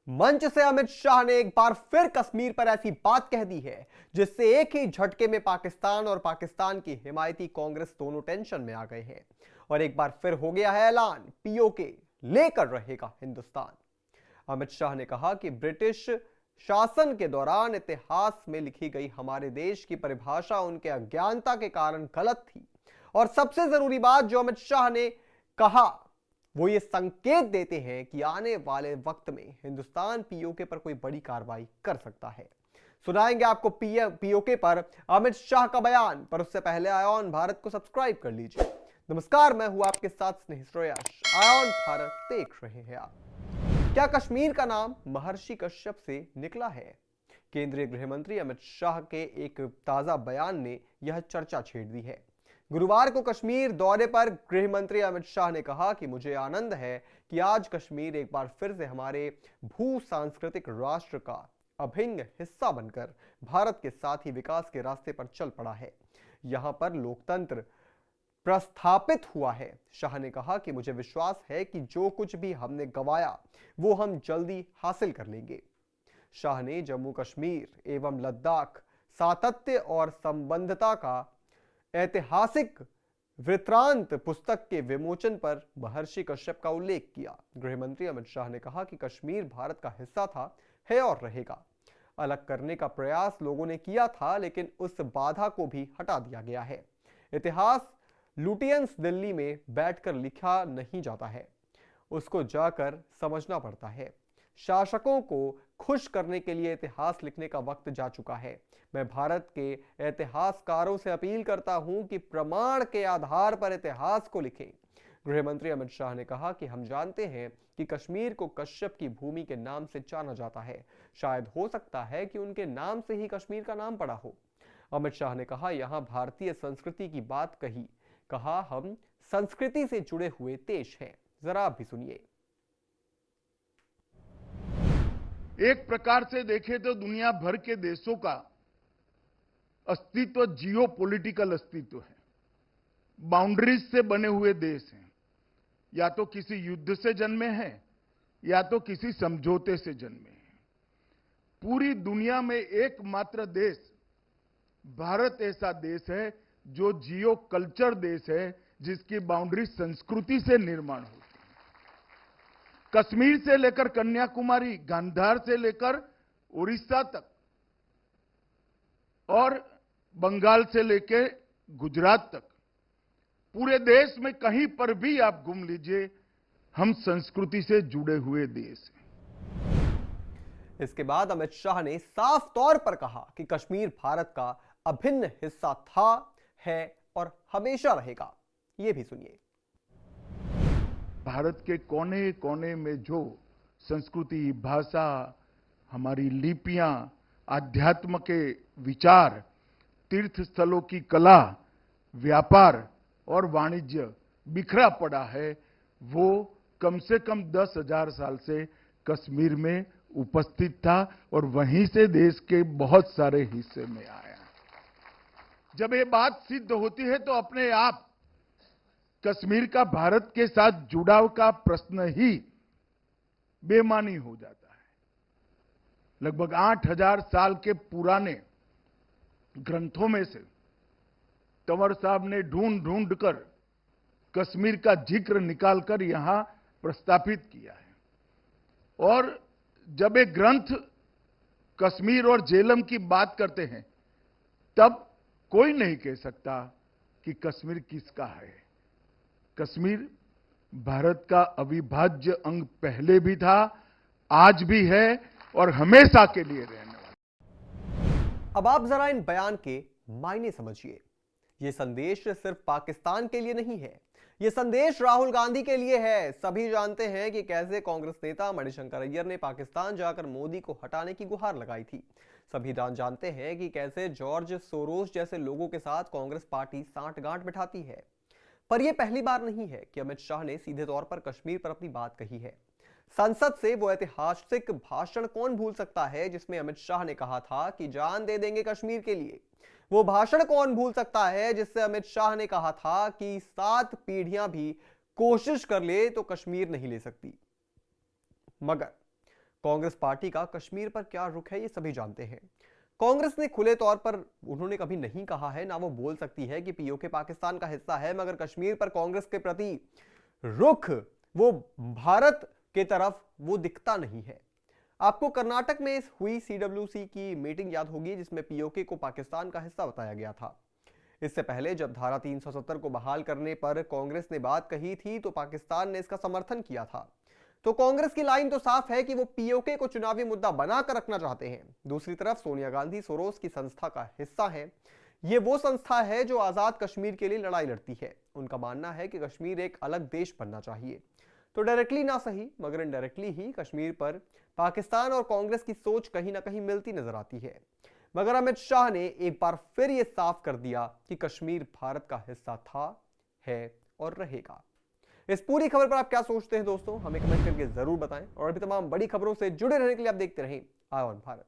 मंच से अमित शाह ने एक बार फिर कश्मीर पर ऐसी बात कह दी है जिससे एक ही झटके में पाकिस्तान और पाकिस्तान की हिमायती कांग्रेस दोनों टेंशन में आ गए हैं। और एक बार फिर हो गया है ऐलान, पीओके लेकर रहेगा हिंदुस्तान। अमित शाह ने कहा कि ब्रिटिश शासन के दौरान इतिहास में लिखी गई हमारे देश की परिभाषा उनके अज्ञानता के कारण गलत थी। और सबसे जरूरी बात जो अमित शाह ने कहा वो ये संकेत देते हैं कि आने वाले वक्त में हिंदुस्तान पीओके पर कोई बड़ी कार्रवाई कर सकता है। सुनाएंगे आपको पीओके पर अमित शाह का बयान, पर उससे पहले आयोन भारत को सब्सक्राइब कर लीजिए। नमस्कार, मैं हूं आपके साथ स्नेहित। आयोन भारत देख रहे हैं आप। क्या कश्मीर का नाम महर्षि कश्यप से निकला है? केंद्रीय गृह मंत्री अमित शाह के एक ताजा बयान ने यह चर्चा छेड़ दी है। गुरुवार को कश्मीर दौरे पर गृह मंत्री अमित शाह ने कहा कि मुझे आनंद है कि आज कश्मीर एक बार फिर से हमारे भू सांस्कृतिक राष्ट्र का अभिन्न हिस्सा बनकर भारत के साथ ही विकास के रास्ते पर चल पड़ा है। यहां पर लोकतंत्र प्रस्थापित हुआ है। शाह ने कहा कि मुझे विश्वास है कि जो कुछ भी हमने गंवाया वो हम जल्दी हासिल कर लेंगे। शाह ने जम्मू कश्मीर एवं लद्दाख सातत्य और संबंधता का ऐतिहासिक वृत्तांत पुस्तक के विमोचन पर महर्षि कश्यप का उल्लेख किया। गृह मंत्री अमित शाह ने कहा कि कश्मीर भारत का हिस्सा था, है और रहेगा। अलग करने का प्रयास लोगों ने किया था, लेकिन उस बाधा को भी हटा दिया गया है। इतिहास लुटियंस दिल्ली में बैठकर लिखा नहीं जाता है, उसको जाकर समझना पड़ता है। शासकों को खुश करने के लिए इतिहास लिखने का वक्त जा चुका है। मैं भारत के इतिहासकारों से अपील करता हूं कि प्रमाण के आधार पर इतिहास को लिखें। गृह मंत्री अमित शाह ने कहा कि हम जानते हैं कि कश्मीर को कश्यप की भूमि के नाम से जाना जाता है। शायद हो सकता है कि उनके नाम से ही कश्मीर का नाम पड़ा हो। अमित शाह ने कहा यहां भारतीय संस्कृति की बात कहा हम संस्कृति से जुड़े हुए देश हैं। जरा आप भी सुनिए। एक प्रकार से देखें तो दुनिया भर के देशों का अस्तित्व जियो पॉलिटिकल अस्तित्व है। बाउंड्रीज से बने हुए देश हैं। या तो किसी युद्ध से जन्मे हैं या तो किसी समझौते से जन्मे हैं। पूरी दुनिया में एकमात्र देश भारत ऐसा देश है जो जियो कल्चर देश है, जिसकी बाउंड्री संस्कृति से निर्माण होती है। कश्मीर से लेकर कन्याकुमारी, गांधार से लेकर उड़ीसा तक और बंगाल से लेकर गुजरात तक, पूरे देश में कहीं पर भी आप घूम लीजिए, हम संस्कृति से जुड़े हुए देश हैं। इसके बाद अमित शाह ने साफ तौर पर कहा कि कश्मीर भारत का अभिन्न हिस्सा था, है और हमेशा रहेगा। यह भी सुनिए। भारत के कोने कोने में जो संस्कृति, भाषा, हमारी लिपियां, आध्यात्म के विचार, तीर्थ स्थलों की कला, व्यापार और वाणिज्य बिखरा पड़ा है, वो कम से कम 10,000 साल से कश्मीर में उपस्थित था और वहीं से देश के बहुत सारे हिस्से में आया। जब ये बात सिद्ध होती है तो अपने आप कश्मीर का भारत के साथ जुड़ाव का प्रश्न ही बेमानी हो जाता है। लगभग 8,000 साल के पुराने ग्रंथों में से तंवर साहब ने ढूंढ कर कश्मीर का जिक्र निकालकर यहां प्रस्तापित किया है। और जब एक ग्रंथ कश्मीर और झेलम की बात करते हैं तब कोई नहीं कह सकता कि कश्मीर किसका है। कश्मीर भारत का अविभाज्य अंग पहले भी था, आज भी है और हमेशा के लिए रहने वाला। अब आप जरा इन बयान के मायने समझिए। यह संदेश सिर्फ पाकिस्तान के लिए नहीं है, यह संदेश राहुल गांधी के लिए है। सभी जानते हैं कि कैसे कांग्रेस नेता मणिशंकर अय्यर ने पाकिस्तान जाकर मोदी को हटाने की गुहार लगाई थी। सभी जानते हैं कि कैसे जॉर्ज सोरोस जैसे लोगों के साथ कांग्रेस पार्टी सांठगांठ बिठाती है। पर यह पहली बार नहीं है कि अमित शाह ने सीधे तौर पर कश्मीर पर अपनी बात कही है। संसद से वो ऐतिहासिक भाषण कौन भूल सकता है जिसमें अमित शाह ने कहा था कि जान दे देंगे कश्मीर के लिए। वो भाषण कौन भूल सकता है जिससे अमित शाह ने कहा था कि 7 पीढ़ियां भी कोशिश कर ले तो कश्मीर नहीं ले सकती। मगर कांग्रेस पार्टी का कश्मीर पर क्या रुख है ये सभी जानते हैं। कांग्रेस ने खुले तौर पर उन्होंने कभी नहीं कहा है, ना वो बोल सकती है कि पीओके पाकिस्तान का हिस्सा है, मगर कश्मीर पर कांग्रेस के प्रति रुख वो भारत के तरफ वो दिखता नहीं है। आपको कर्नाटक में हुई सीडब्ल्यूसी की मीटिंग याद होगी जिसमें पीओके को पाकिस्तान का हिस्सा बताया गया था। इससे पहले जब धारा 370 को बहाल करने पर कांग्रेस ने बात कही थी तो पाकिस्तान ने इसका समर्थन किया था। तो कांग्रेस की लाइन तो साफ है कि वो पीओके को चुनावी मुद्दा बनाकर रखना चाहते हैं। दूसरी तरफ सोनिया गांधी सोरोस की संस्था का हिस्सा है। ये वो संस्था है जो आजाद कश्मीर के लिए लड़ाई लड़ती है। उनका मानना है कि कश्मीर एक अलग देश बनना चाहिए। तो डायरेक्टली ना सही मगर इनडायरेक्टली ही कश्मीर पर पाकिस्तान और कांग्रेस की सोच कहीं ना कहीं मिलती नजर आती है। मगर अमित शाह ने एक बार फिर यह साफ कर दिया कि कश्मीर भारत का हिस्सा था, है और रहेगा। इस पूरी खबर पर आप क्या सोचते हैं दोस्तों, हमें कमेंट करके जरूर बताएं और अभी तमाम बड़ी खबरों से जुड़े रहने के लिए आप देखते रहें आय ऑन भारत।